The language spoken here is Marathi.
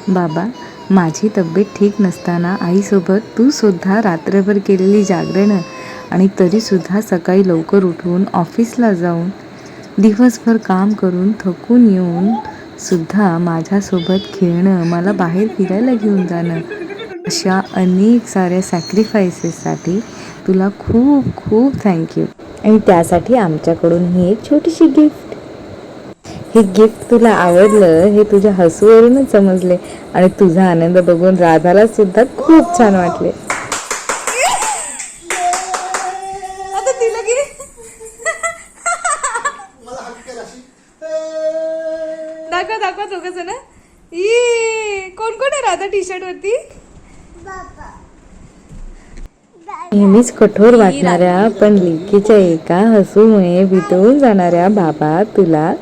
बाबा, माझी तब्येत ठीक नसताना आईसोबत तू सुद्धा रात्रभर केलेली जागरणं आणि तरीसुद्धा सकाळी लवकर उठून ऑफिसला जाऊन दिवसभर काम करून थकून येऊन सुद्धा माझ्यासोबत खेळणं, मला बाहेर फिरायला घेऊन जाणं, अशा अनेक साऱ्या सॅक्रिफायसेससाठी तुला खूप खूप थँक्यू. आणि त्यासाठी आमच्याकडून ही एक छोटीशी गिफ्ट. हे गिफ्ट तुला आवडलं हे तुझ्या हसूवरूनच समजले आणि तुझा आनंद बघून राधाला सुद्धा खूप छान वाटले. दाखवा दाखवा दोघ जण. कोण कोण आहे राधा टी शर्ट वरती? नेहमीच कठोर वाटणाऱ्या पण लेकीच्या एका हसूमुळे वितळून जाणाऱ्या बाबा तुला